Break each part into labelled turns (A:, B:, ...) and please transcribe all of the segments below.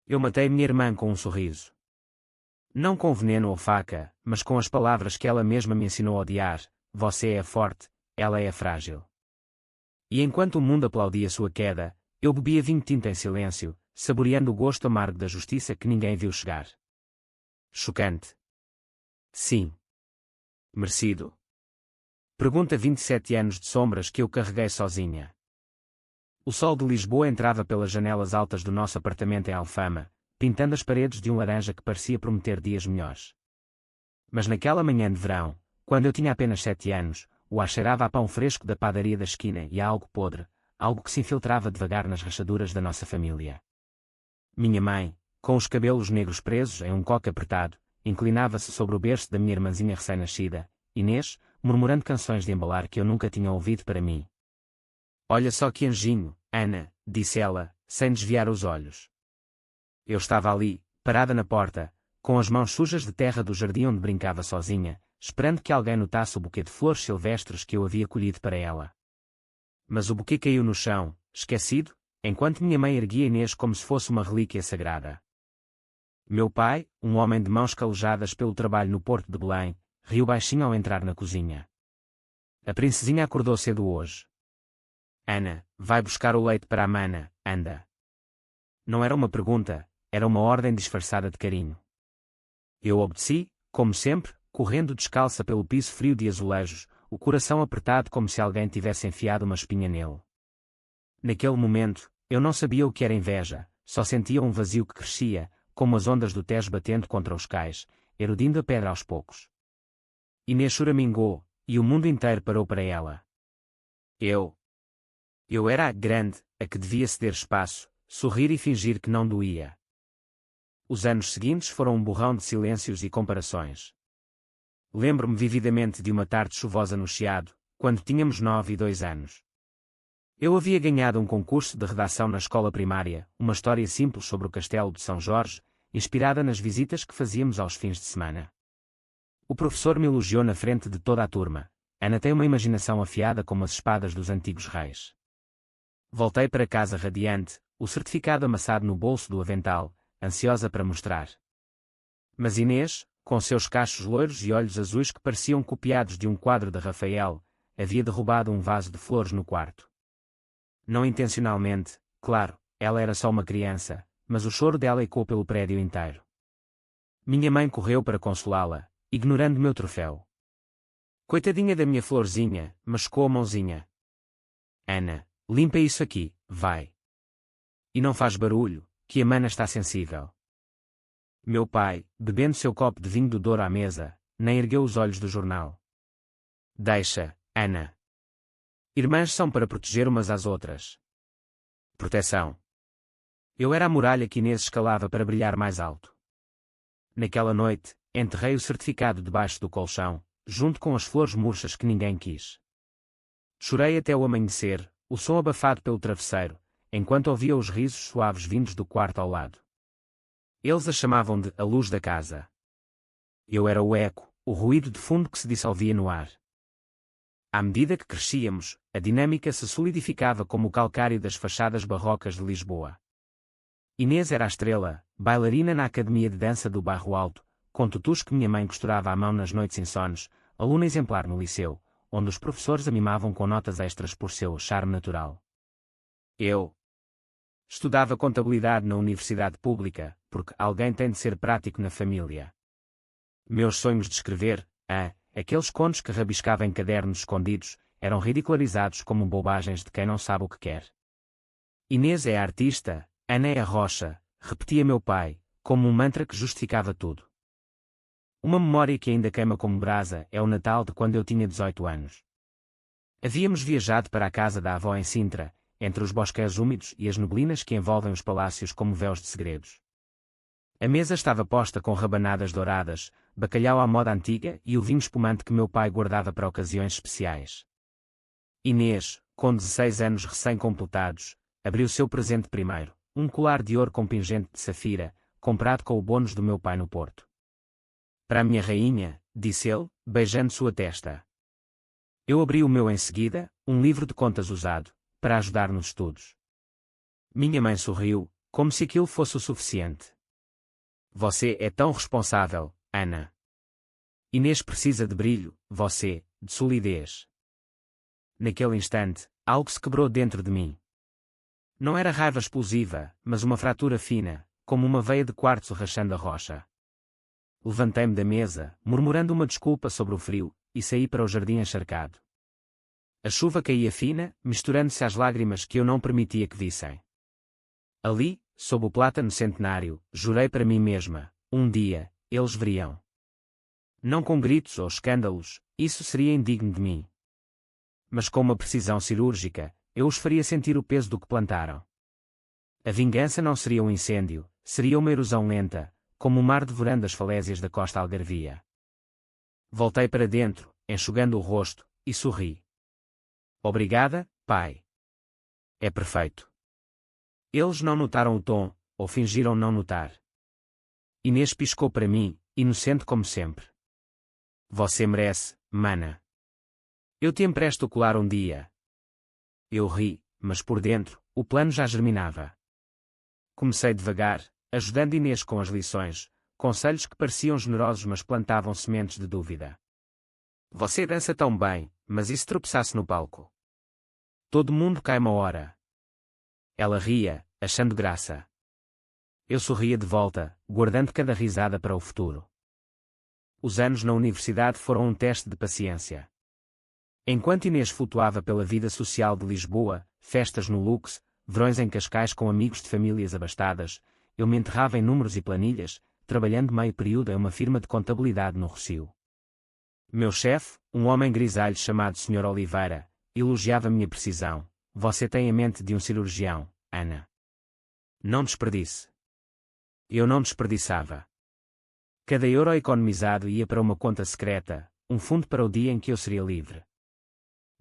A: Eu matei minha irmã com um sorriso. Não com veneno ou faca, mas com as palavras que ela mesma me ensinou a odiar: você é forte, ela é frágil. E enquanto o mundo aplaudia sua queda, eu bebia vinho tinto em silêncio, saboreando o gosto amargo da justiça que ninguém viu chegar. Chocante. Sim. Merecido. Pergunta 27 anos de sombras que eu carreguei sozinha. O sol de Lisboa entrava pelas janelas altas do nosso apartamento em Alfama, pintando as paredes de um laranja que parecia prometer dias melhores. Mas naquela manhã de verão, quando eu tinha apenas 7 anos, o ar cheirava a pão fresco da padaria da esquina e a algo podre, algo que se infiltrava devagar nas rachaduras da nossa família. Minha mãe, com os cabelos negros presos em um coque apertado, inclinava-se sobre o berço da minha irmãzinha recém-nascida, Inês, murmurando canções de embalar que eu nunca tinha ouvido para mim. Olha só que anjinho, Ana, disse ela, sem desviar os olhos. Eu estava ali, parada na porta, com as mãos sujas de terra do jardim onde brincava sozinha, esperando que alguém notasse o buquê de flores silvestres que eu havia colhido para ela. Mas o buquê caiu no chão, esquecido, enquanto minha mãe erguia Inês como se fosse uma relíquia sagrada. Meu pai, um homem de mãos calejadas pelo trabalho no Porto de Belém, riu baixinho ao entrar na cozinha. A princesinha acordou cedo hoje. Ana, vai buscar o leite para a mana, anda. Não era uma pergunta, era uma ordem disfarçada de carinho. Eu obedeci, como sempre, correndo descalça pelo piso frio de azulejos, o coração apertado como se alguém tivesse enfiado uma espinha nele. Naquele momento, eu não sabia o que era inveja, só sentia um vazio que crescia, como as ondas do Tejo batendo contra os cais, erudindo a pedra aos poucos. Inês choramingou, e o mundo inteiro parou para ela. Eu era a grande, a que devia ceder espaço, sorrir e fingir que não doía. Os anos seguintes foram um borrão de silêncios e comparações. Lembro-me vividamente de uma tarde chuvosa no Chiado, quando tínhamos 9 e 2 anos. Eu havia ganhado um concurso de redação na escola primária, uma história simples sobre o castelo de São Jorge, inspirada nas visitas que fazíamos aos fins de semana. O professor me elogiou na frente de toda a turma. Ana tem uma imaginação afiada como as espadas dos antigos reis. Voltei para casa radiante, o certificado amassado no bolso do avental, ansiosa para mostrar. Mas Inês, com seus cachos loiros e olhos azuis que pareciam copiados de um quadro de Rafael, havia derrubado um vaso de flores no quarto. Não intencionalmente, claro, ela era só uma criança, mas o choro dela ecoou pelo prédio inteiro. Minha mãe correu para consolá-la, ignorando meu troféu. Coitadinha da minha florzinha, machucou a mãozinha. Ana, limpa isso aqui, vai. E não faz barulho, que a mana está sensível. Meu pai, bebendo seu copo de vinho do Douro à mesa, nem ergueu os olhos do jornal. Deixa, Ana. Irmãs são para proteger umas às outras. Proteção. Eu era a muralha que Inês escalava para brilhar mais alto. Naquela noite, enterrei o certificado debaixo do colchão, junto com as flores murchas que ninguém quis. Chorei até o amanhecer, o som abafado pelo travesseiro, enquanto ouvia os risos suaves vindos do quarto ao lado. Eles a chamavam de a luz da casa. Eu era o eco, o ruído de fundo que se dissolvia no ar. À medida que crescíamos, a dinâmica se solidificava como o calcário das fachadas barrocas de Lisboa. Inês era a estrela, bailarina na Academia de Dança do Bairro Alto, com tutus que minha mãe costurava à mão nas noites insones, aluna exemplar no liceu, onde os professores a mimavam com notas extras por seu charme natural. Eu estudava contabilidade na universidade pública, porque alguém tem de ser prático na família. Meus sonhos de escrever, aqueles contos que rabiscava em cadernos escondidos, eram ridicularizados como bobagens de quem não sabe o que quer. Inês é a artista, Ana é a rocha, repetia meu pai, como um mantra que justificava tudo. Uma memória que ainda queima como brasa é o Natal de quando eu tinha 18 anos. Havíamos viajado para a casa da avó em Sintra, entre os bosques úmidos e as neblinas que envolvem os palácios como véus de segredos. A mesa estava posta com rabanadas douradas, bacalhau à moda antiga e o vinho espumante que meu pai guardava para ocasiões especiais. Inês, com 16 anos recém-completados, abriu seu presente primeiro, um colar de ouro com pingente de safira, comprado com o bônus do meu pai no Porto. Para a minha rainha, disse ele, beijando sua testa. Eu abri o meu em seguida, um livro de contas usado, para ajudar nos estudos. Minha mãe sorriu, Como se aquilo fosse o suficiente. Você é tão responsável, Ana. Inês precisa de brilho, você, de solidez. Naquele instante, algo se quebrou dentro de mim. Não era raiva explosiva, mas uma fratura fina, como uma veia de quartzo rachando a rocha. Levantei-me da mesa, murmurando uma desculpa sobre o frio, e saí para o jardim encharcado. A chuva caía fina, misturando-se às lágrimas que eu não permitia que vissem. Ali, sob o plátano centenário, jurei para mim mesma, um dia, eles veriam. Não com gritos ou escândalos, isso seria indigno de mim. Mas com uma precisão cirúrgica, eu os faria sentir o peso do que plantaram. A vingança não seria um incêndio, seria uma erosão lenta, como o mar devorando as falésias da costa algarvia. Voltei para dentro, enxugando o rosto, e sorri. Obrigada, pai. É perfeito. Eles não notaram o tom, ou fingiram não notar. Inês piscou para mim, inocente como sempre. Você merece, mana. Eu te empresto o colar um dia. Eu ri, mas por dentro, o plano já germinava. Comecei devagar, ajudando Inês com as lições, conselhos que pareciam generosos mas plantavam sementes de dúvida. Você dança tão bem, mas e se tropeçasse no palco? Todo mundo cai uma hora. Ela ria, achando graça. Eu sorria de volta, guardando cada risada para o futuro. Os anos na universidade foram um teste de paciência. Enquanto Inês flutuava pela vida social de Lisboa, festas no Lux, verões em Cascais com amigos de famílias abastadas, eu me enterrava em números e planilhas, trabalhando meio período em uma firma de contabilidade no Rossio. Meu chefe, um homem grisalho chamado Sr. Oliveira, elogiava minha precisão. Você tem a mente de um cirurgião, Ana. Não desperdice. Eu não desperdiçava. Cada euro economizado ia para uma conta secreta, um fundo para o dia em que eu seria livre.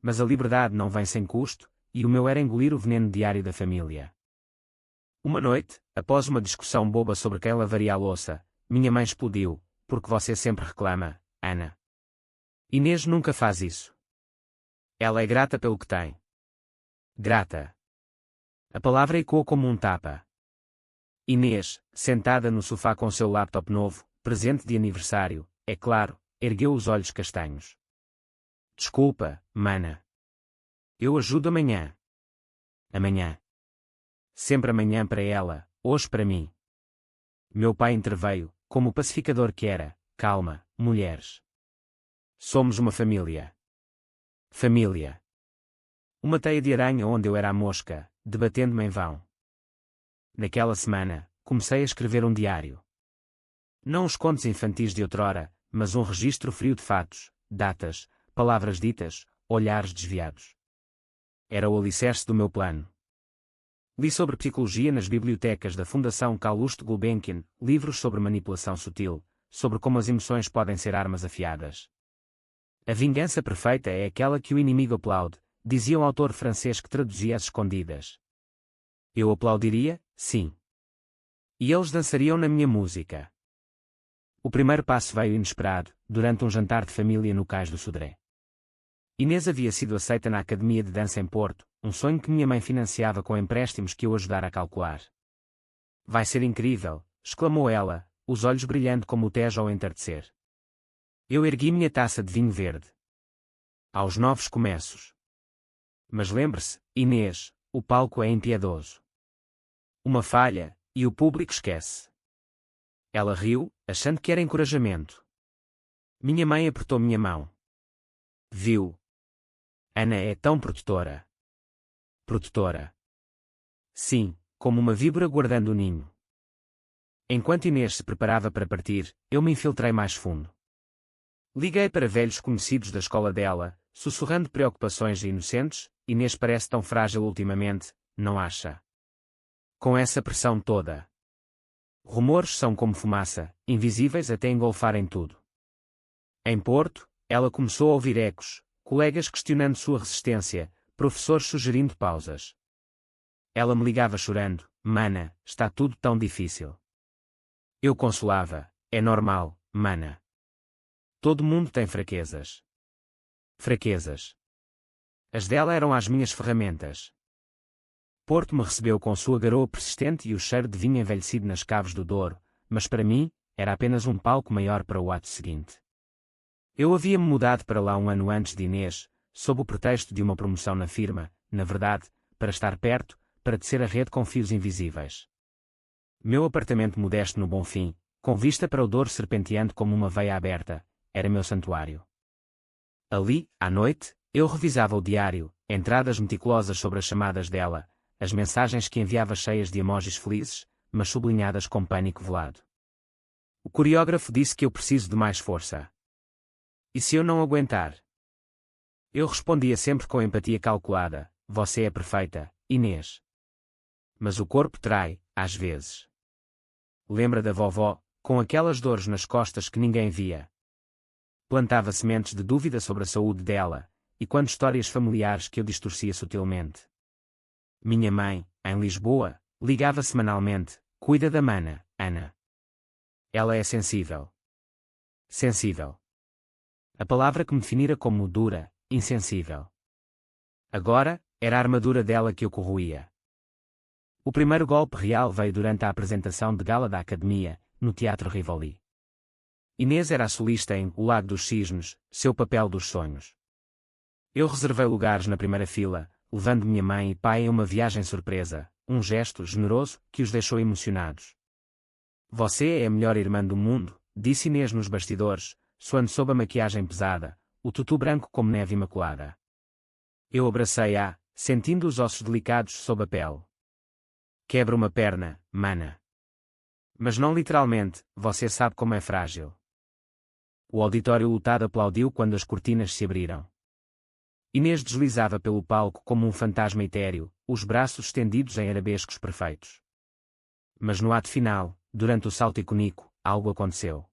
A: Mas a liberdade não vem sem custo, e o meu era engolir o veneno diário da família. Uma noite, após uma discussão boba sobre quem lavaria a louça, minha mãe explodiu, porque você sempre reclama, Ana. Inês nunca faz isso. Ela é grata pelo que tem. Grata. A palavra ecoou como um tapa. Inês, sentada no sofá com seu laptop novo, presente de aniversário, é claro, ergueu os olhos castanhos. Desculpa, mana. Eu ajudo amanhã. Amanhã. Sempre amanhã para ela, hoje para mim. Meu pai interveio, como o pacificador que era. Calma, mulheres. Somos uma família. Família. Uma teia de aranha onde eu era a mosca, debatendo-me em vão. Naquela semana, comecei a escrever um diário. Não os contos infantis de outrora, mas um registro frio de fatos, datas, palavras ditas, olhares desviados. Era o alicerce do meu plano. Li sobre psicologia nas bibliotecas da Fundação Calouste Gulbenkian, livros sobre manipulação sutil, sobre como as emoções podem ser armas afiadas. A vingança perfeita é aquela que o inimigo aplaude, dizia um autor francês que traduzia às escondidas. Eu aplaudiria, sim. E eles dançariam na minha música. O primeiro passo veio inesperado, durante um jantar de família no Cais do Sodré. Inês havia sido aceita na Academia de Dança em Porto, um sonho que minha mãe financiava com empréstimos que eu ajudara a calcular. Vai ser incrível, exclamou ela, os olhos brilhando como o Tejo ao entardecer. Eu ergui minha taça de vinho verde. Aos novos começos. Mas lembre-se, Inês, o palco é impiedoso. Uma falha, e o público esquece. Ela riu, achando que era encorajamento. Minha mãe apertou minha mão. Viu? Ana é tão protetora. Protetora. Sim, como uma víbora guardando o ninho. Enquanto Inês se preparava para partir, eu me infiltrei mais fundo. Liguei para velhos conhecidos da escola dela, sussurrando preocupações inocentes. Inês parece tão frágil ultimamente, não acha? Com essa pressão toda. Rumores são como fumaça, invisíveis até engolfarem tudo. Em Porto, ela começou a ouvir ecos, colegas questionando sua resistência, professores sugerindo pausas. Ela me ligava chorando, mana, está tudo tão difícil. Eu consolava, é normal, mana. Todo mundo tem fraquezas. Fraquezas. As dela eram as minhas ferramentas. Porto me recebeu com sua garoa persistente e o cheiro de vinho envelhecido nas caves do Douro, mas para mim, era apenas um palco maior para o ato seguinte. Eu havia-me mudado para lá um ano antes de Inês, sob o pretexto de uma promoção na firma, na verdade, para estar perto, para tecer a rede com fios invisíveis. Meu apartamento modesto no Bonfim, com vista para o Douro serpenteando como uma veia aberta, era meu santuário. Ali, à noite, eu revisava o diário, entradas meticulosas sobre as chamadas dela, as mensagens que enviava cheias de emojis felizes, mas sublinhadas com pânico velado. O coreógrafo disse que eu preciso de mais força. E se eu não aguentar? Eu respondia sempre com empatia calculada: você é perfeita, Inês. Mas o corpo trai, às vezes. Lembra da vovó, com aquelas dores nas costas que ninguém via? Plantava sementes de dúvida sobre a saúde dela, e quando histórias familiares que eu distorcia sutilmente. Minha mãe, em Lisboa, ligava semanalmente: cuida da mana, Ana. Ela é sensível. Sensível. A palavra que me definira como dura, insensível. Agora, era a armadura dela que eu corroía. O primeiro golpe real veio durante a apresentação de gala da Academia, no Teatro Rivoli. Inês era a solista em O Lago dos Cisnes, seu papel dos sonhos. Eu reservei lugares na primeira fila, levando minha mãe e pai em uma viagem surpresa, um gesto generoso que os deixou emocionados. Você é a melhor irmã do mundo, disse Inês nos bastidores, suando sob a maquiagem pesada, o tutu branco como neve imaculada. Eu abracei-a, sentindo os ossos delicados sob a pele. Quebra uma perna, mana. Mas não literalmente, você sabe como é frágil. O auditório lotado aplaudiu quando as cortinas se abriram. Inês deslizava pelo palco como um fantasma etéreo, os braços estendidos em arabescos perfeitos. Mas no ato final, durante o salto icônico, algo aconteceu.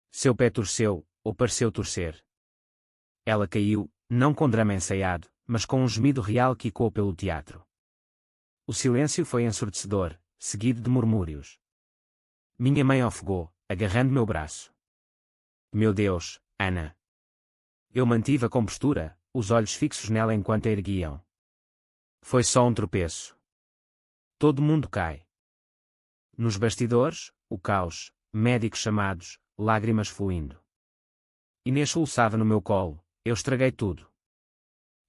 A: Seu pé torceu, ou pareceu torcer. Ela caiu, não com drama ensaiado, mas com um gemido real que ecoou pelo teatro. O silêncio foi ensurdecedor, seguido de murmúrios. Minha mãe ofegou, agarrando meu braço. Meu Deus, Ana! Eu mantive a compostura, os olhos fixos nela enquanto a erguiam. Foi só um tropeço. Todo mundo cai. Nos bastidores, o caos, médicos chamados, lágrimas fluindo. Inês soluçava no meu colo: eu estraguei tudo.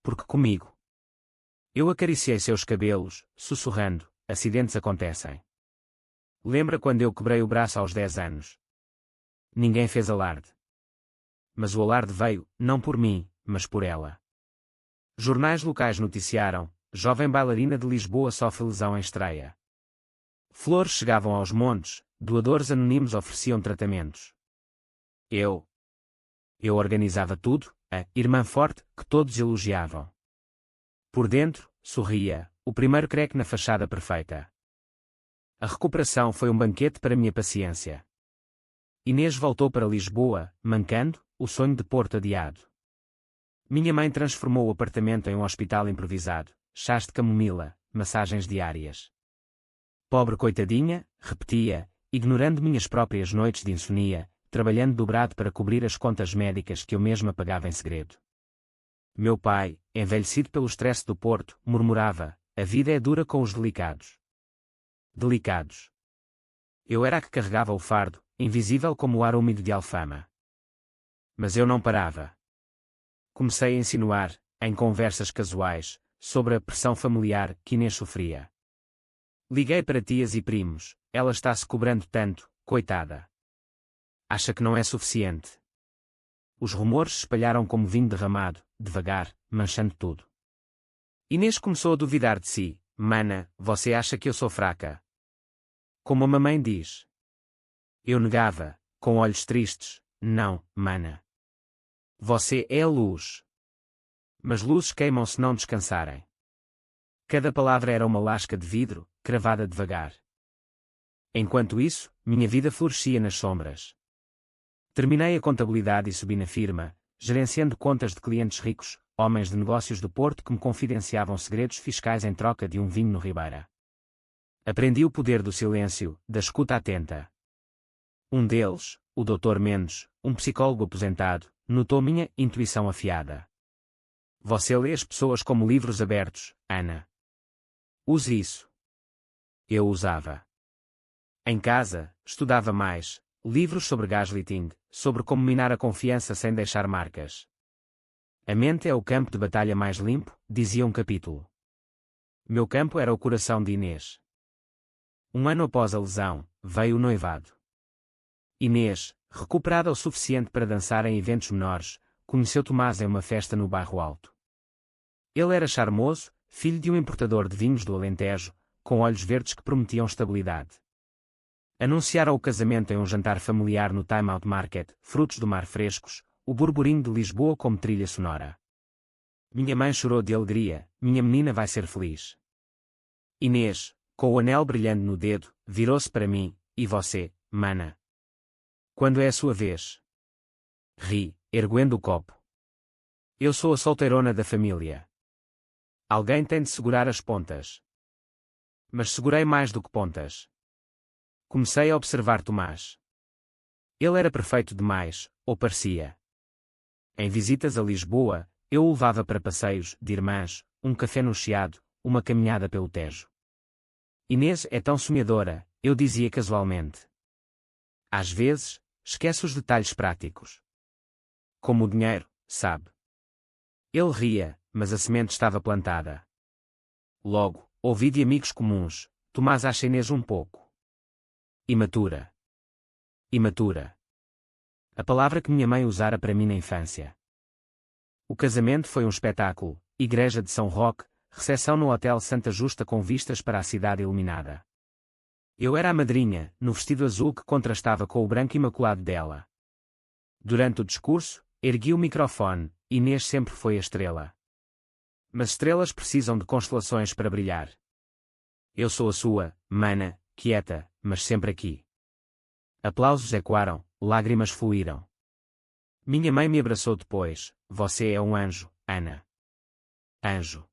A: Porque comigo. Eu acariciei seus cabelos, sussurrando: acidentes acontecem. Lembra quando eu quebrei o braço aos 10 anos? Ninguém fez alarde. Mas o alarde veio, não por mim, mas por ela. Jornais locais noticiaram: jovem bailarina de Lisboa sofre lesão em estreia. Flores chegavam aos montes, doadores anónimos ofereciam tratamentos. Eu organizava tudo, a irmã forte, que todos elogiavam. Por dentro, sorria, o primeiro creque na fachada perfeita. A recuperação foi um banquete para minha paciência. Inês voltou para Lisboa, mancando, o sonho de Porto adiado. Minha mãe transformou o apartamento em um hospital improvisado, chás de camomila, massagens diárias. Pobre coitadinha, repetia, ignorando minhas próprias noites de insomnia, trabalhando dobrado para cobrir as contas médicas que eu mesma pagava em segredo. Meu pai, envelhecido pelo estresse do Porto, murmurava: a vida é dura com os delicados. Delicados. Eu era a que carregava o fardo, invisível como o ar úmido de Alfama. Mas eu não parava. Comecei a insinuar, em conversas casuais, sobre a pressão familiar que Inês sofria. Liguei para tias e primos: ela está se cobrando tanto, coitada. Acha que não é suficiente. Os rumores se espalharam como vinho derramado, devagar, manchando tudo. Inês começou a duvidar de si: mana, você acha que eu sou fraca? Como a mamãe diz. Eu negava, com olhos tristes: não, mana. Você é a luz. Mas luzes queimam se não descansarem. Cada palavra era uma lasca de vidro, cravada devagar. Enquanto isso, minha vida florescia nas sombras. Terminei a contabilidade e subi na firma, gerenciando contas de clientes ricos, homens de negócios do Porto que me confidenciavam segredos fiscais em troca de um vinho no Ribeira. Aprendi o poder do silêncio, da escuta atenta. Um deles, o Dr. Mendes, um psicólogo aposentado, notou minha intuição afiada. Você lê as pessoas como livros abertos, Ana. Use isso. Eu usava. Em casa, estudava mais, livros sobre gaslighting, sobre como minar a confiança sem deixar marcas. A mente é o campo de batalha mais limpo, dizia um capítulo. Meu campo era o coração de Inês. Um ano após a lesão, veio o noivado. Inês, recuperada o suficiente para dançar em eventos menores, conheceu Tomás em uma festa no Bairro Alto. Ele era charmoso, filho de um importador de vinhos do Alentejo, com olhos verdes que prometiam estabilidade. Anunciaram o casamento em um jantar familiar no Time Out Market, frutos do mar frescos, o burburinho de Lisboa como trilha sonora. Minha mãe chorou de alegria, minha menina vai ser feliz. Inês, com o anel brilhando no dedo, virou-se para mim, e você, mana? Quando é a sua vez? Ri, erguendo o copo. Eu sou a solteirona da família. Alguém tem de segurar as pontas. Mas segurei mais do que pontas. Comecei a observar Tomás. Ele era perfeito demais, ou parecia. Em visitas a Lisboa, eu o levava para passeios de irmãs, um café no Chiado, uma caminhada pelo Tejo. Inês é tão sonhadora, eu dizia casualmente. Às vezes, esquece os detalhes práticos. Como o dinheiro, sabe? Ele ria, mas a semente estava plantada. Logo, ouvi de amigos comuns, Tomás acha Inês um pouco imatura. Imatura. A palavra que minha mãe usara para mim na infância. O casamento foi um espetáculo, igreja de São Roque, recepção no Hotel Santa Justa com vistas para a cidade iluminada. Eu era a madrinha, no vestido azul que contrastava com o branco imaculado dela. Durante o discurso, ergui o microfone, Inês sempre foi a estrela. Mas estrelas precisam de constelações para brilhar. Eu sou a sua, mana, quieta, mas sempre aqui. Aplausos ecoaram, lágrimas fluíram. Minha mãe me abraçou depois, você é um anjo, Ana. Anjo.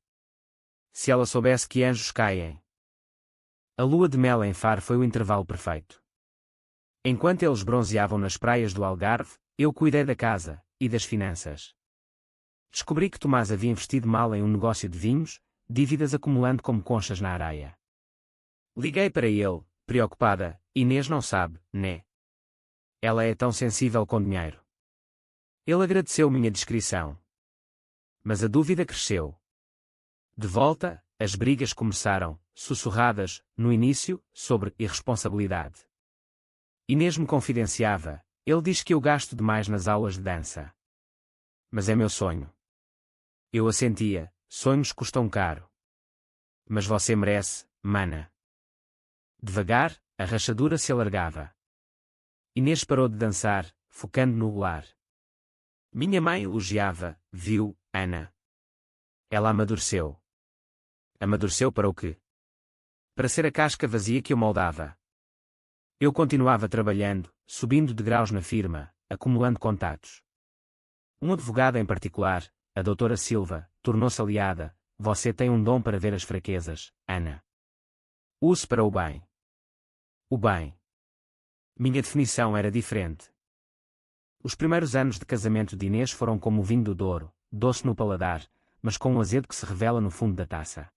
A: Se ela soubesse que anjos caem. A lua de mel em Faro foi o intervalo perfeito. Enquanto eles bronzeavam nas praias do Algarve, eu cuidei da casa, e das finanças. Descobri que Tomás havia investido mal em um negócio de vinhos, dívidas acumulando como conchas na areia. Liguei para ele, preocupada, Inês não sabe, né? Ela é tão sensível com dinheiro. Ele agradeceu minha descrição. Mas a dúvida cresceu. De volta, as brigas começaram, sussurradas, no início, sobre irresponsabilidade. Inês me confidenciava, ele diz que eu gasto demais nas aulas de dança. Mas é meu sonho. Eu assentia, sonhos custam caro. Mas você merece, mana. Devagar, a rachadura se alargava. Inês parou de dançar, focando no rolar. Minha mãe elogiava, viu, Ana. Ela amadureceu. Amadureceu para o quê? Para ser a casca vazia que eu moldava. Eu continuava trabalhando, subindo degraus na firma, acumulando contatos. Um advogado em particular, a doutora Silva, tornou-se aliada. Você tem um dom para ver as fraquezas, Ana. Use para o bem. O bem. Minha definição era diferente. Os primeiros anos de casamento de Inês foram como o vinho do Douro, doce no paladar, mas com um azedo que se revela no fundo da taça.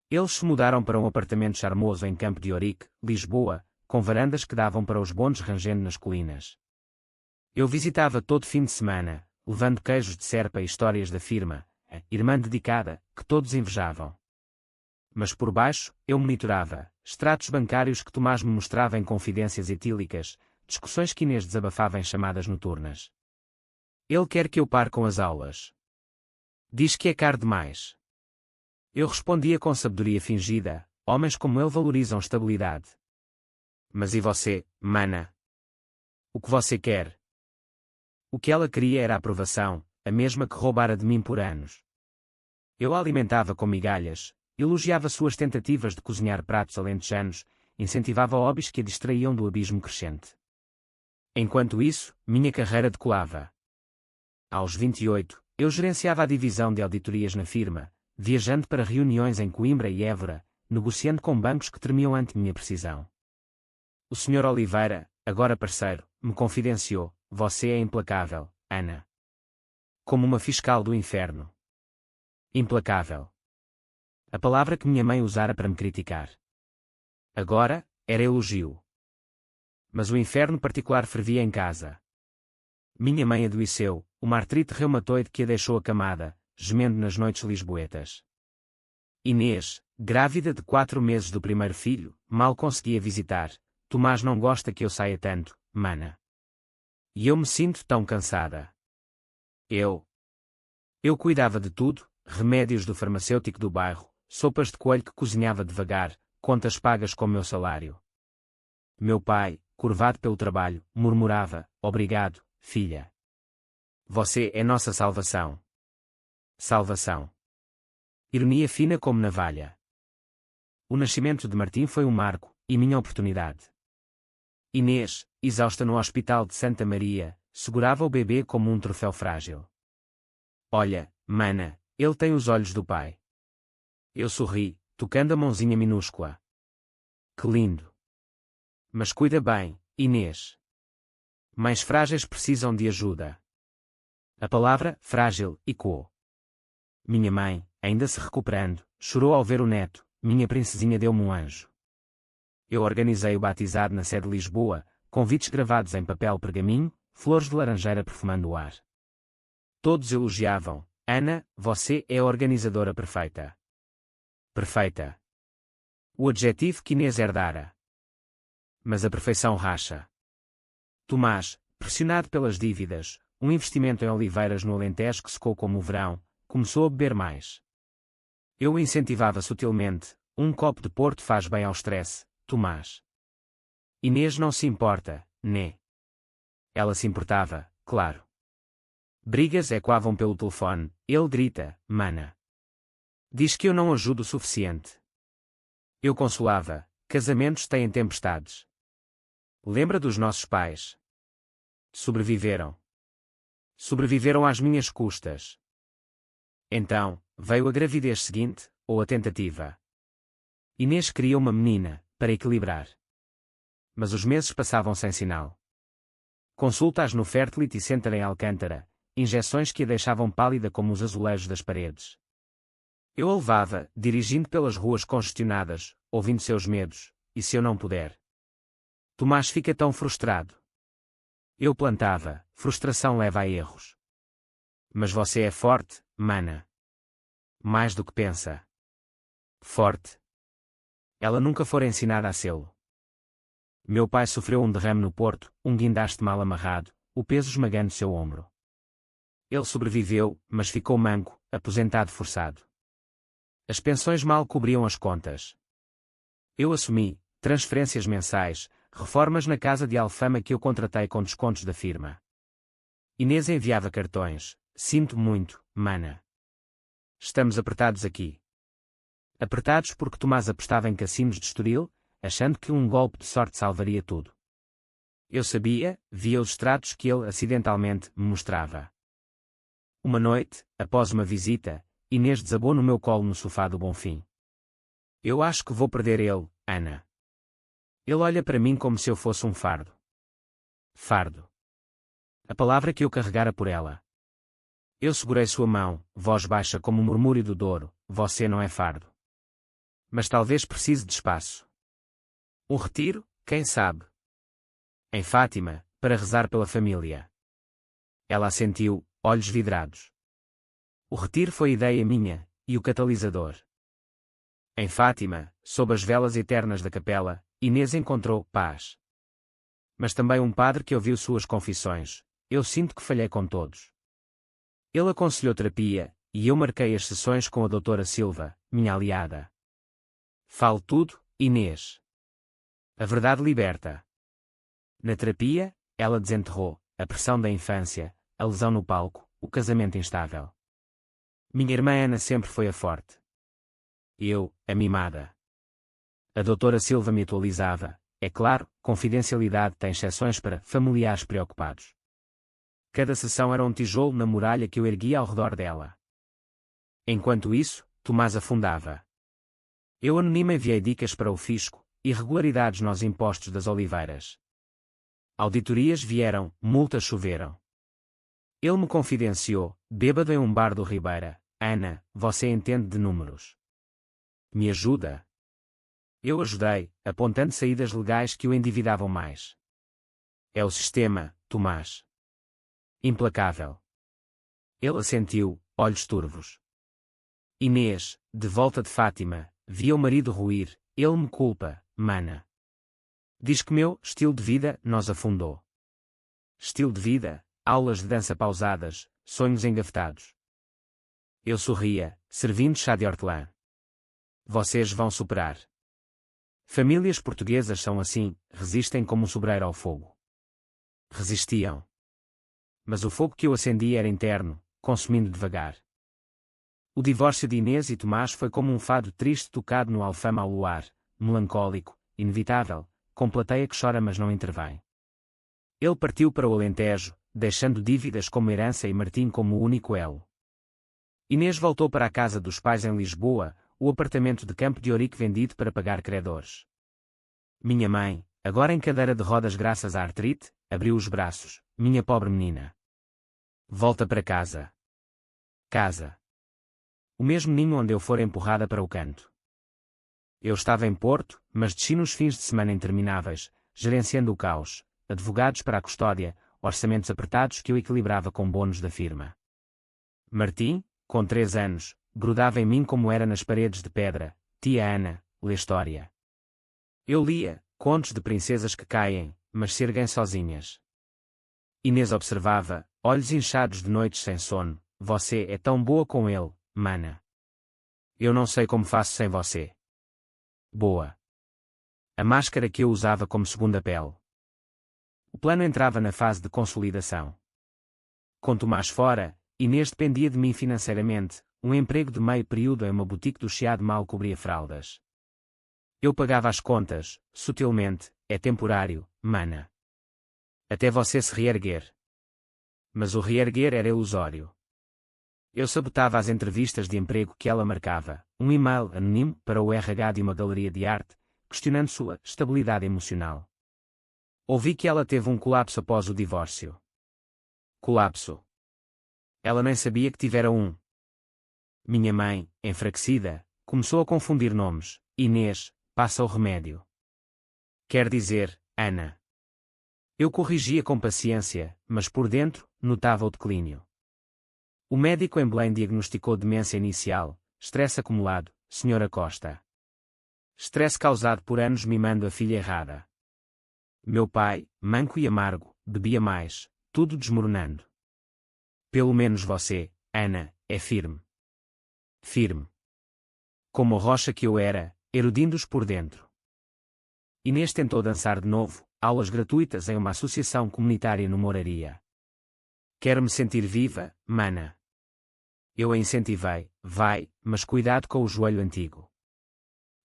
A: Eles se mudaram para um apartamento charmoso em Campo de Ourique, Lisboa, com varandas que davam para os bondes rangendo nas colinas. Eu visitava todo fim de semana, levando queijos de serpa e histórias da firma, a irmã dedicada, que todos invejavam. Mas por baixo, eu monitorava, extratos bancários que Tomás me mostrava em confidências etílicas, discussões que Inês desabafava em chamadas noturnas. Ele quer que eu pare com as aulas. Diz que é caro demais. Eu respondia com sabedoria fingida, homens como ele valorizam estabilidade. Mas e você, mana? O que você quer? O que ela queria era a aprovação, a mesma que roubara de mim por anos. Eu a alimentava com migalhas, elogiava suas tentativas de cozinhar pratos alentejanos, incentivava hobbies que a distraíam do abismo crescente. Enquanto isso, minha carreira decolava. Aos 28, eu gerenciava a divisão de auditorias na firma, viajando para reuniões em Coimbra e Évora, negociando com bancos que tremiam ante minha precisão. O Sr. Oliveira, agora parceiro, me confidenciou, você é implacável, Ana. Como uma fiscal do inferno. Implacável. A palavra que minha mãe usara para me criticar. Agora, era elogio. Mas o inferno particular fervia em casa. Minha mãe adoeceu, uma artrite reumatoide que a deixou acamada, gemendo nas noites lisboetas. Inês, grávida de 4 meses do primeiro filho, mal conseguia visitar. Tomás não gosta que eu saia tanto, mana. E eu me sinto tão cansada. Eu cuidava de tudo, remédios do farmacêutico do bairro, sopas de coelho que cozinhava devagar, contas pagas com meu salário. Meu pai, curvado pelo trabalho, murmurava: obrigado, filha. Você é nossa salvação. Salvação. Ironia fina como navalha. O nascimento de Martim foi um marco, e minha oportunidade. Inês, exausta no hospital de Santa Maria, segurava o bebê como um troféu frágil. Olha, mana, ele tem os olhos do pai. Eu sorri, tocando a mãozinha minúscula. Que lindo. Mas cuida bem, Inês. Mães frágeis precisam de ajuda. A palavra frágil ecoou. Minha mãe, ainda se recuperando, chorou ao ver o neto. Minha princesinha deu-me um anjo. Eu organizei o batizado na sede de Lisboa, convites gravados em papel pergaminho, flores de laranjeira perfumando o ar. Todos elogiavam: Ana, você é a organizadora perfeita. Perfeita. O adjetivo que Inês herdara. Mas a perfeição racha. Tomás, pressionado pelas dívidas, um investimento em oliveiras no Alentejo que secou como o verão, começou a beber mais. Eu o incentivava sutilmente: um copo de Porto faz bem ao stress, Tomás. Inês não se importa, né? Ela se importava, claro. Brigas ecoavam pelo telefone, ele grita: mana. Diz que eu não ajudo o suficiente. Eu consolava: casamentos têm tempestades. Lembra dos nossos pais? Sobreviveram. Sobreviveram às minhas custas. Então, veio a gravidez seguinte, ou a tentativa. Inês queria uma menina, para equilibrar. Mas os meses passavam sem sinal. Consultas no Fertility Center em Alcântara, injeções que a deixavam pálida como os azulejos das paredes. Eu a levava, dirigindo pelas ruas congestionadas, ouvindo seus medos: e se eu não puder? Tomás fica tão frustrado. Eu plantava: frustração leva a erros. Mas você é forte, mana. Mais do que pensa. Forte. Ela nunca fora ensinada a sê-lo. Meu pai sofreu um derrame no Porto, um guindaste mal amarrado, o peso esmagando seu ombro. Ele sobreviveu, mas ficou manco, aposentado forçado. As pensões mal cobriam as contas. Eu assumi transferências mensais, reformas na casa de Alfama que eu contratei com descontos da firma. Inês enviava cartões: sinto muito, mana. Estamos apertados aqui. Apertados porque Tomás apostava em cassinos de Estoril, achando que um golpe de sorte salvaria tudo. Eu sabia, via os extratos que ele acidentalmente me mostrava. Uma noite, após uma visita, Inês desabou no meu colo no sofá do Bonfim. Eu acho que vou perder ele, Ana. Ele olha para mim como se eu fosse um fardo. Fardo. A palavra que eu carregara por ela. Eu segurei sua mão, voz baixa como o murmúrio do Douro: você não é fardo. Mas talvez precise de espaço. Um retiro, quem sabe? Em Fátima, para rezar pela família. Ela assentiu, olhos vidrados. O retiro foi ideia minha, e o catalisador. Em Fátima, sob as velas eternas da capela, Inês encontrou paz. Mas também um padre que ouviu suas confissões: eu sinto que falhei com todos. Ele aconselhou terapia, e eu marquei as sessões com a doutora Silva, minha aliada. Fale tudo, Inês. A verdade liberta. Na terapia, ela desenterrou a pressão da infância, a lesão no palco, o casamento instável. Minha irmã Ana sempre foi a forte. Eu, a mimada. A doutora Silva me atualizava: é claro, confidencialidade tem exceções para familiares preocupados. Cada sessão era um tijolo na muralha que eu erguia ao redor dela. Enquanto isso, Tomás afundava. Eu anonima enviei dicas para o fisco, irregularidades nos impostos das oliveiras. Auditorias vieram, multas choveram. Ele me confidenciou, bêbado em um bar do Ribeira: Ana, você entende de números. Me ajuda? Eu ajudei, apontando saídas legais que o endividavam mais. É o sistema, Tomás. Implacável. Ele assentiu, olhos turvos. Inês, de volta de Fátima, via o marido ruir. Ele me culpa, mana. Diz que meu estilo de vida nos afundou. Estilo de vida, aulas de dança pausadas, sonhos engavetados. Eu sorria, servindo chá de hortelã. Vocês vão superar. Famílias portuguesas são assim, resistem como um sobreiro ao fogo. Resistiam. Mas o fogo que eu acendi era interno, consumindo devagar. O divórcio de Inês e Tomás foi como um fado triste tocado no alfama ao luar, melancólico, inevitável, com plateia que chora mas não intervém. Ele partiu para o Alentejo, deixando dívidas como herança e Martim como o único elo. Inês voltou para a casa dos pais em Lisboa, o apartamento de Campo de Ourique vendido para pagar credores. Minha mãe, agora em cadeira de rodas graças à artrite, abriu os braços. Minha pobre menina. Volta para casa. Casa. O mesmo ninho onde eu fora empurrada para o canto. Eu estava em Porto, mas desci nos fins de semana intermináveis, gerenciando o caos, advogados para a custódia, orçamentos apertados que eu equilibrava com bônus da firma. Martim, com 3 anos, grudava em mim como era nas paredes de pedra. Tia Ana, lê história. Eu lia, contos de princesas que caem, mas se erguem sozinhas. Inês observava, olhos inchados de noites sem sono. Você é tão boa com ele, mana. Eu não sei como faço sem você. Boa. A máscara que eu usava como segunda pele. O plano entrava na fase de consolidação. Com Tomás fora, Inês dependia de mim financeiramente. Um emprego de meio período em uma boutique do Chiado mal cobria fraldas. Eu pagava as contas, sutilmente. É temporário, mana. Até você se reerguer. Mas o reerguer era ilusório. Eu sabotava as entrevistas de emprego que ela marcava, um e-mail anónimo para o RH de uma galeria de arte, questionando sua estabilidade emocional. Ouvi que ela teve um colapso após o divórcio. Colapso. Ela nem sabia que tivera um. Minha mãe, enfraquecida, começou a confundir nomes. Inês, passa o remédio. Quer dizer, Ana. Eu corrigia com paciência, mas por dentro, notava o declínio. O médico em Belém diagnosticou demência inicial, estresse acumulado, Sra. Costa. Estresse causado por anos mimando a filha errada. Meu pai, manco e amargo, bebia mais, tudo desmoronando. Pelo menos você, Ana, é firme. Firme. Como a rocha que eu era, erudindo-os por dentro. Inês tentou dançar de novo, aulas gratuitas em uma associação comunitária no Moraria. Quero me sentir viva, mana. Eu a incentivei, vai, mas cuidado com o joelho antigo.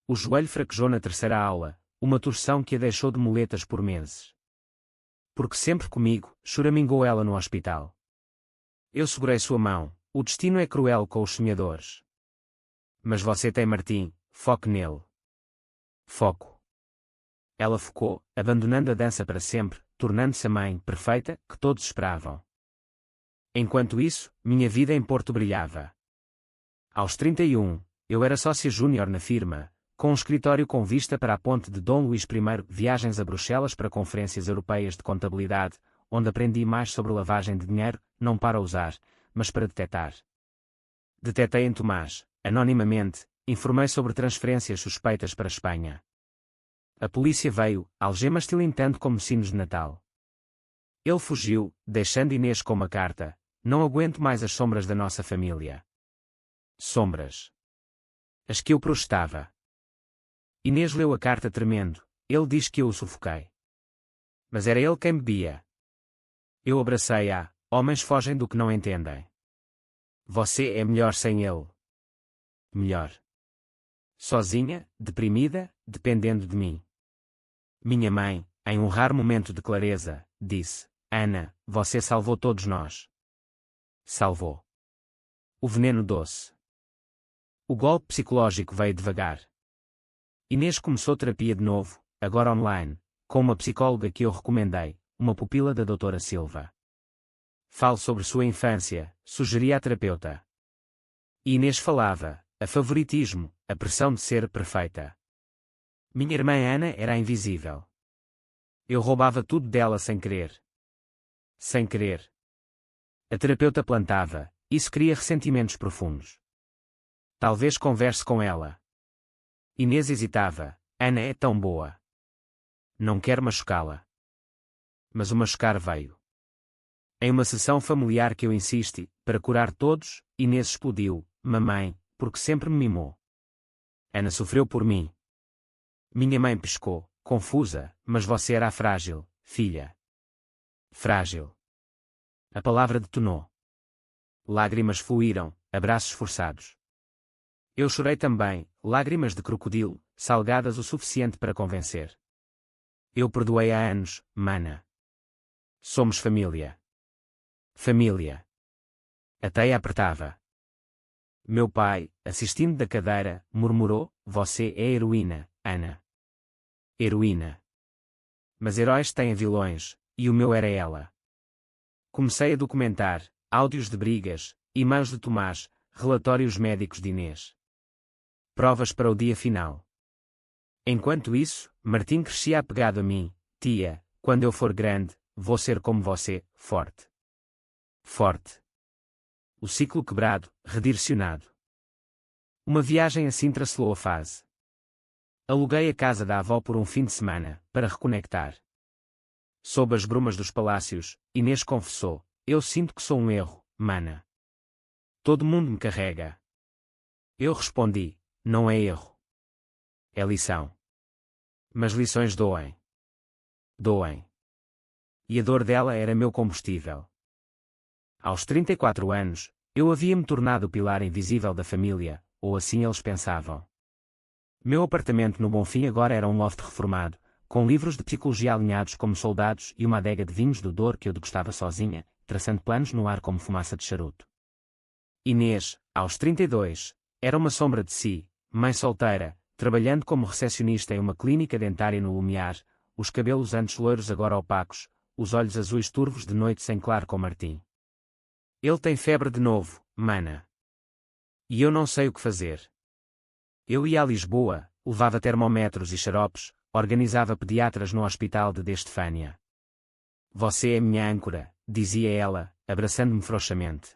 A: O joelho fraquejou na terceira aula, uma torção que a deixou de muletas por meses. Porque sempre comigo, choramingou ela no hospital. Eu segurei sua mão, o destino é cruel com os sonhadores. Mas você tem Martim, foque nele. Foco. Ela focou, abandonando a dança para sempre, tornando-se a mãe perfeita que todos esperavam. Enquanto isso, minha vida em Porto brilhava. Aos 31, eu era sócia júnior na firma, com um escritório com vista para a ponte de Dom Luís I, viagens a Bruxelas para conferências europeias de contabilidade, onde aprendi mais sobre lavagem de dinheiro, não para usar, mas para detectar. Detetei em Tomás, anonimamente, informei sobre transferências suspeitas para a Espanha. A polícia veio, algemas tilintando como sinos de Natal. Ele fugiu, deixando Inês com uma carta. Não aguento mais as sombras da nossa família. Sombras. As que eu projetava. Inês leu a carta tremendo. Ele diz que eu o sufoquei. Mas era ele quem bebia. Eu abracei-a. Homens fogem do que não entendem. Você é melhor sem ele. Melhor. Sozinha, deprimida, dependendo de mim. Minha mãe, em um raro momento de clareza, disse: Ana, você salvou todos nós. Salvou. O veneno doce. O golpe psicológico veio devagar. Inês começou terapia de novo, agora online, com uma psicóloga que eu recomendei, uma pupila da doutora Silva. Fale sobre sua infância, sugeria a terapeuta. E Inês falava, a favoritismo, a pressão de ser perfeita. Minha irmã Ana era invisível. Eu roubava tudo dela sem querer. Sem querer. A terapeuta plantava, isso cria ressentimentos profundos. Talvez converse com ela. Inês hesitava, Ana é tão boa. Não quero machucá-la. Mas o machucar veio. Em uma sessão familiar que eu insisti, para curar todos, Inês explodiu, mamãe, porque sempre me mimou. Ana sofreu por mim. Minha mãe piscou, confusa, mas você era frágil, filha. Frágil. A palavra detonou. Lágrimas fluíram, abraços forçados. Eu chorei também, lágrimas de crocodilo, salgadas o suficiente para convencer. Eu perdoei há anos, mana. Somos família. Família. A teia apertava. Meu pai, assistindo da cadeira, murmurou, você é heroína, Ana. Heroína. Mas heróis têm vilões, e o meu era ela. Comecei a documentar, áudios de brigas, e-mails de Tomás, relatórios médicos de Inês. Provas para o dia final. Enquanto isso, Martim crescia apegado a mim, tia, quando eu for grande, vou ser como você, forte. Forte. O ciclo quebrado, redirecionado. Uma viagem a Sintra selou a fase. Aluguei a casa da avó por um fim de semana, para reconectar. Sob as brumas dos palácios, Inês confessou, eu sinto que sou um erro, mana. Todo mundo me carrega. Eu respondi, não é erro. É lição. Mas lições doem. Doem. E a dor dela era meu combustível. Aos 34 anos, eu havia-me tornado o pilar invisível da família, ou assim eles pensavam. Meu apartamento no Bonfim agora era um loft reformado, com livros de psicologia alinhados como soldados e uma adega de vinhos do Douro que eu degustava sozinha, traçando planos no ar como fumaça de charuto. Inês, aos 32, era uma sombra de si, mãe solteira, trabalhando como recepcionista em uma clínica dentária no Lumiar, os cabelos antes loiros agora opacos, os olhos azuis turvos de noite sem claro com Martim. Ele tem febre de novo, mana. E eu não sei o que fazer. Eu ia a Lisboa, levava termómetros e xaropes, organizava pediatras no hospital de Estefânia. Você é minha âncora, dizia ela, abraçando-me frouxamente.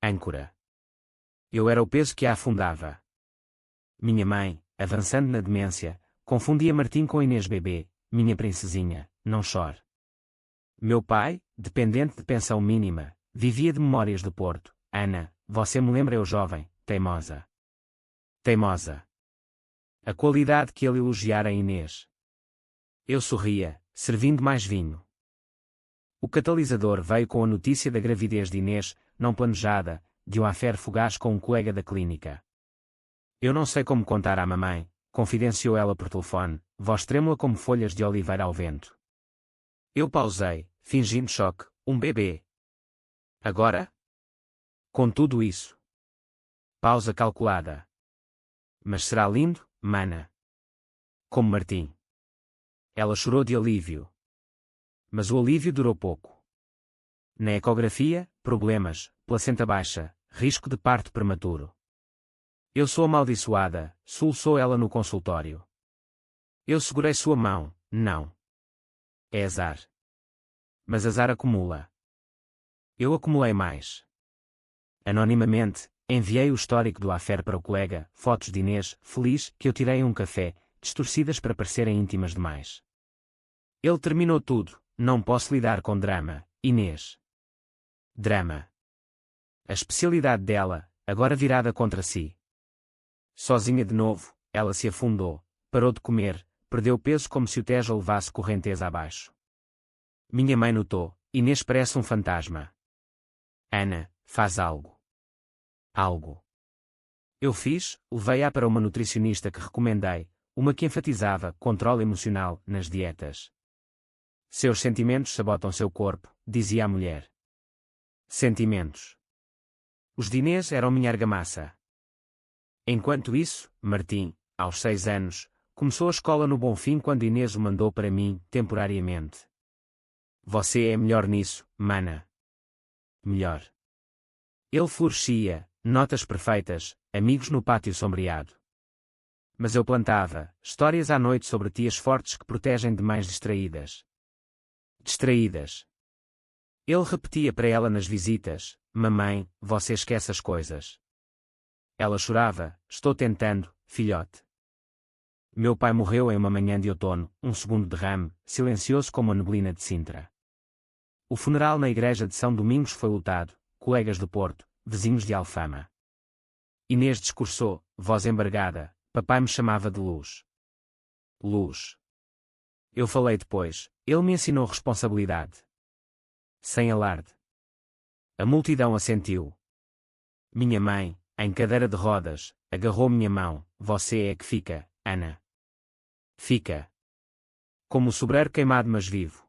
A: Âncora. Eu era o peso que a afundava. Minha mãe, avançando na demência, confundia Martim com Inês bebê, minha princesinha, não chore. Meu pai, dependente de pensão mínima, vivia de memórias do Porto. Ana, você me lembra eu jovem, teimosa. Teimosa. A qualidade que ele elogiara em Inês. Eu sorria, servindo mais vinho. O catalisador veio com a notícia da gravidez de Inês, não planejada, de um affaire fugaz com um colega da clínica. Eu não sei como contar à mamãe, confidenciou ela por telefone, voz trêmula como folhas de oliveira ao vento. Eu pausei, fingindo choque, um bebê. Agora? Com tudo isso. Pausa calculada. Mas será lindo, mana. Como Martim. Ela chorou de alívio. Mas o alívio durou pouco. Na ecografia, problemas, placenta baixa, risco de parto prematuro. Eu sou amaldiçoada, soluçou ela no consultório. Eu segurei sua mão, não. É azar. Mas azar acumula. Eu acumulei mais. Anonimamente, enviei o histórico do affaire para o colega, fotos de Inês, feliz, que eu tirei em um café, distorcidas para parecerem íntimas demais. Ele terminou tudo, não posso lidar com drama, Inês. Drama. A especialidade dela, agora virada contra si. Sozinha de novo, ela se afundou, parou de comer, perdeu peso como se o Tejo a levasse correnteza abaixo. Minha mãe notou, Inês parece um fantasma. Ana, faz algo. Algo. Eu fiz, levei-a para uma nutricionista que recomendei, uma que enfatizava controle emocional nas dietas. Seus sentimentos sabotam seu corpo, dizia a mulher. Sentimentos. Os de Inês eram minha argamassa. Enquanto isso, Martim, aos 6 anos, começou a escola no Bonfim quando Inês o mandou para mim, temporariamente. Você é melhor nisso, mana. Melhor. Ele florescia, notas perfeitas, amigos no pátio sombreado. Mas eu plantava histórias à noite sobre tias fortes que protegem de mães distraídas. Distraídas. Ele repetia para ela nas visitas: mamãe, você esquece as coisas. Ela chorava: estou tentando, filhote. Meu pai morreu em uma manhã de outono, um segundo derrame, silencioso como a neblina de Sintra. O funeral na igreja de São Domingos foi lotado, colegas do Porto, vizinhos de Alfama. Inês discursou, voz embargada: papai me chamava de Luz. Luz. Eu falei depois, ele me ensinou responsabilidade. Sem alarde. A multidão assentiu. Minha mãe, em cadeira de rodas, agarrou minha mão: você é que fica, Ana. Fica. Como o sobreiro queimado mas vivo.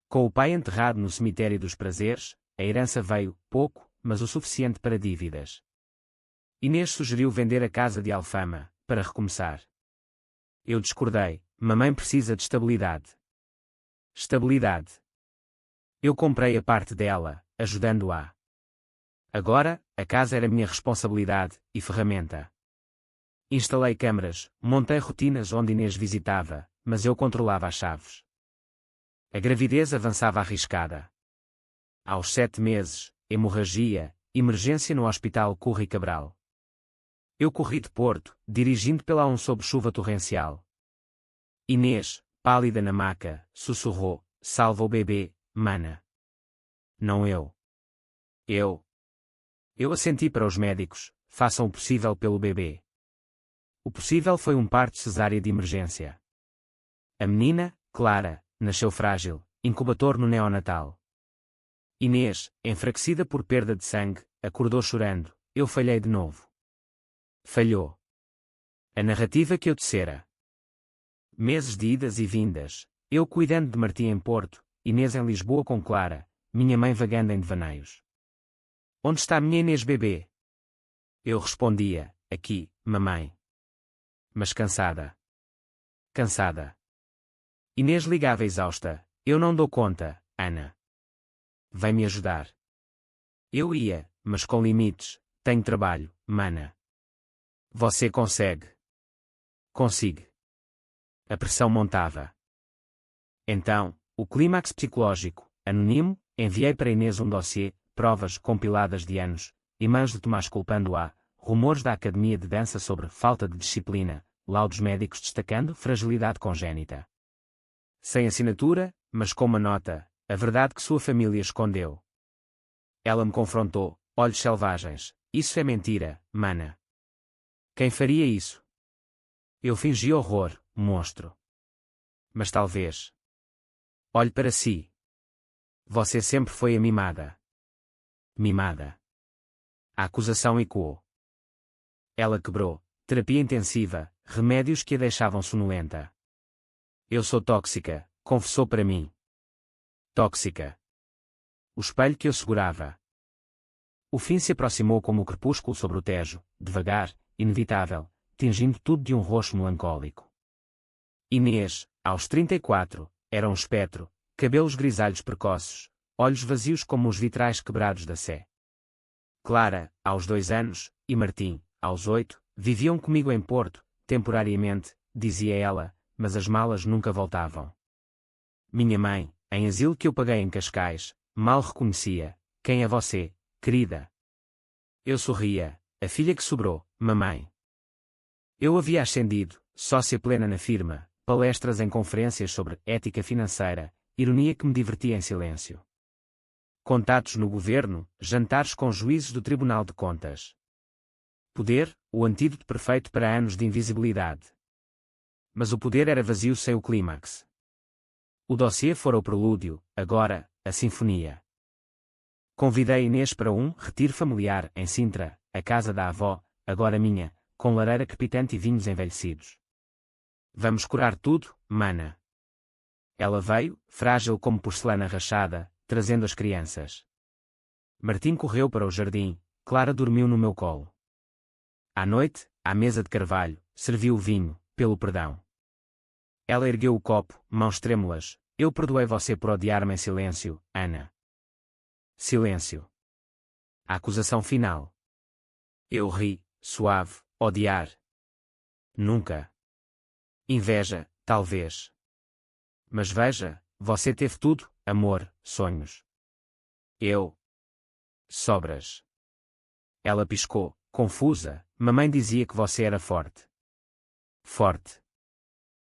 A: Com o pai enterrado no cemitério dos prazeres, a herança veio, pouco, mas o suficiente para dívidas. Inês sugeriu vender a casa de Alfama, para recomeçar. Eu discordei: mamãe precisa de estabilidade. Estabilidade. Eu comprei a parte dela, ajudando-a. Agora, a casa era minha responsabilidade e ferramenta. Instalei câmaras, montei rotinas onde Inês visitava, mas eu controlava as chaves. A gravidez avançava arriscada. Aos 7 meses, hemorragia, emergência no Hospital Curri Cabral. Eu corri de Porto, dirigindo pela A1 sob chuva torrencial. Inês, pálida na maca, sussurrou: salva o bebê, mana. Não eu. Eu assenti para os médicos: façam o possível pelo bebê. O possível foi um parto cesárea de emergência. A menina, Clara, nasceu frágil, incubator no neonatal. Inês, enfraquecida por perda de sangue, acordou chorando: eu falhei de novo. Falhou. A narrativa que eu tecera. Meses de idas e vindas, eu cuidando de Martim em Porto, Inês em Lisboa com Clara, minha mãe vagando em devaneios. Onde está minha Inês bebê? Eu respondia: aqui, mamãe. Mas cansada. Cansada. Inês ligava exausta: eu não dou conta, Ana. Vem me ajudar. Eu ia, mas com limites: tenho trabalho, mana. Você consegue. Consigo. A pressão montava. Então, o clímax psicológico, anônimo, enviei para Inês um dossiê, provas compiladas de anos, e-mails de Tomás culpando-a, rumores da Academia de Dança sobre falta de disciplina, laudos médicos destacando fragilidade congénita. Sem assinatura, mas com uma nota: a verdade que sua família escondeu. Ela me confrontou: olhos selvagens, isso é mentira, mana. Quem faria isso? Eu fingi horror, monstro. Mas talvez. Olhe para si. Você sempre foi a mimada. Mimada. A acusação ecoou. Ela quebrou: terapia intensiva, remédios que a deixavam sonolenta. Eu sou tóxica, confessou para mim. Tóxica. O espelho que eu segurava. O fim se aproximou como o crepúsculo sobre o Tejo, devagar, inevitável, tingindo tudo de um roxo melancólico. Inês, aos 34, era um espectro, cabelos grisalhos precoces, olhos vazios como os vitrais quebrados da Sé. Clara, aos 2 anos, e Martim, aos 8, viviam comigo em Porto, temporariamente, dizia ela, mas as malas nunca voltavam. Minha mãe, em asilo que eu paguei em Cascais, mal reconhecia: quem é você, querida? Eu sorria: a filha que sobrou, mamãe. Eu havia ascendido, sócia plena na firma, palestras em conferências sobre ética financeira, ironia que me divertia em silêncio. Contatos no governo, jantares com juízes do Tribunal de Contas. Poder, o antídoto perfeito para anos de invisibilidade. Mas o poder era vazio sem o clímax. O dossiê fora o prelúdio, agora, a sinfonia. Convidei Inês para um retiro familiar em Sintra, a casa da avó, agora minha, com lareira crepitante e vinhos envelhecidos. Vamos curar tudo, mana. Ela veio, frágil como porcelana rachada, trazendo as crianças. Martim correu para o jardim, Clara dormiu no meu colo. À noite, à mesa de carvalho, serviu o vinho, pelo perdão. Ela ergueu o copo, mãos trêmulas: eu perdoei você por odiar-me em silêncio, Ana. Silêncio. A acusação final. Eu ri, suave: odiar. Nunca. Inveja, talvez. Mas veja, você teve tudo, amor, sonhos. Eu. Sobras. Ela piscou, confusa. Mamãe dizia que você era forte. Forte.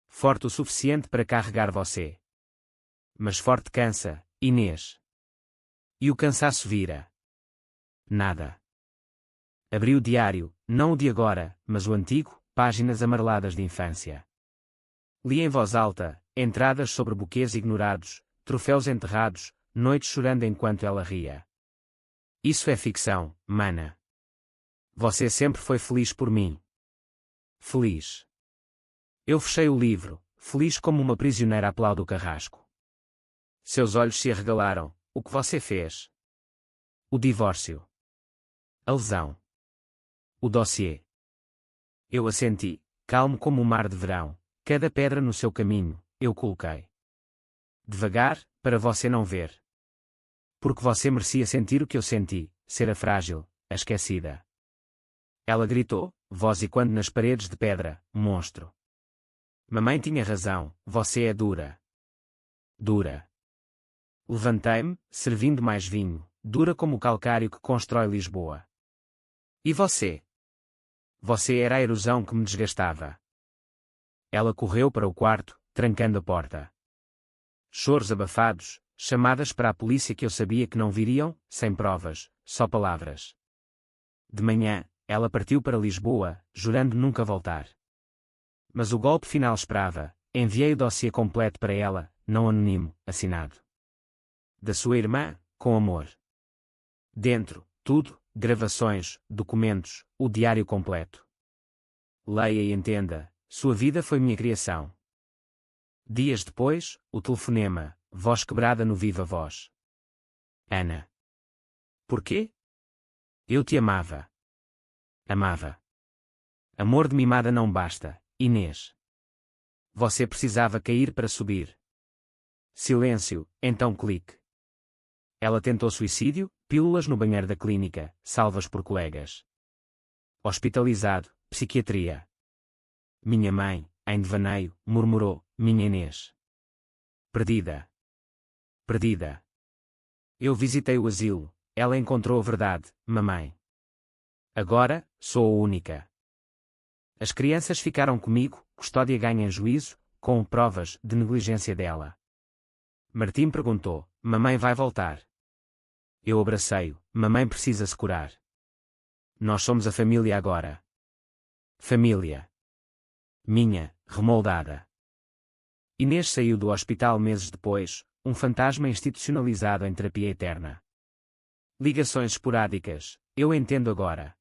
A: Forte o suficiente para carregar você. Mas forte cansa, Inês. E o cansaço vira. Nada. Abri o diário, não o de agora, mas o antigo, páginas amareladas de infância. Li em voz alta, entradas sobre buquês ignorados, troféus enterrados, noites chorando enquanto ela ria. Isso é ficção, mana. Você sempre foi feliz por mim. Feliz. Eu fechei o livro, feliz como uma prisioneira aplaude o carrasco. Seus olhos se arregalaram. O que você fez? O divórcio. A lesão. O dossiê. Eu assenti, calmo como o mar de verão. Cada pedra no seu caminho, eu coloquei. Devagar, para você não ver. Porque você merecia sentir o que eu senti, ser a frágil, a esquecida. Ela gritou, voz e quando nas paredes de pedra, monstro. Mamãe tinha razão, você é dura. Dura. Levantei-me, servindo mais vinho, dura como o calcário que constrói Lisboa. E você? Você era a erosão que me desgastava. Ela correu para o quarto, trancando a porta. Choros abafados, chamadas para a polícia que eu sabia que não viriam, sem provas, só palavras. De manhã, ela partiu para Lisboa, jurando nunca voltar. Mas o golpe final esperava, enviei o dossiê completo para ela, não anonimo, assinado. Da sua irmã, com amor. Dentro, tudo, gravações, documentos, o diário completo. Leia e entenda, sua vida foi minha criação. Dias depois, o telefonema, voz quebrada no viva voz. Ana. Porquê? Eu te amava. Amava. Amor de mimada não basta, Inês. Você precisava cair para subir. Silêncio, então clique. Ela tentou suicídio, pílulas no banheiro da clínica, salvas por colegas. Hospitalizado, psiquiatria. Minha mãe, em devaneio, murmurou, minha Inês. Perdida. Perdida. Eu visitei o asilo, ela encontrou a verdade, mamãe. Agora, sou a única. As crianças ficaram comigo, custódia ganha em juízo, com provas de negligência dela. Martim perguntou, mamãe vai voltar? Eu abracei-o, mamãe precisa se curar. Nós somos a família agora. Família. Minha, remoldada. Inês saiu do hospital meses depois, um fantasma institucionalizado em terapia eterna. Ligações esporádicas, eu entendo agora.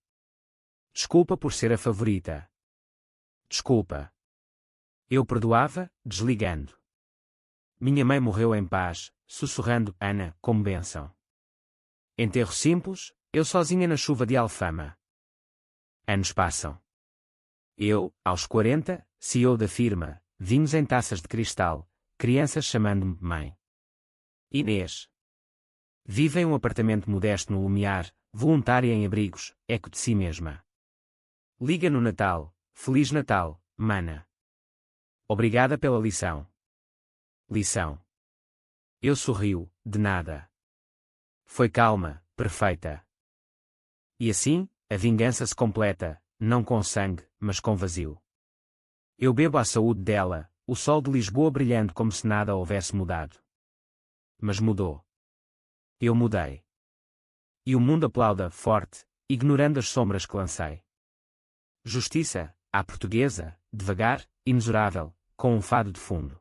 A: Desculpa por ser a favorita. Desculpa. Eu perdoava, desligando. Minha mãe morreu em paz, sussurrando, Ana, como bênção. Enterro simples, eu sozinha na chuva de Alfama. Anos passam. Eu, aos 40, CEO da firma, vinhos em taças de cristal, crianças chamando-me mãe. Inês. Vive em um apartamento modesto no Lumiar, voluntária em abrigos, eco de si mesma. Liga no Natal, Feliz Natal, mana. Obrigada pela lição. Lição. Eu sorrio, de nada. Foi calma, perfeita. E assim, a vingança se completa, não com sangue, mas com vazio. Eu bebo à saúde dela, o sol de Lisboa brilhando como se nada houvesse mudado. Mas mudou. Eu mudei. E o mundo aplauda, forte, ignorando as sombras que lancei. Justiça, à portuguesa, devagar, inexorável, com um fado de fundo.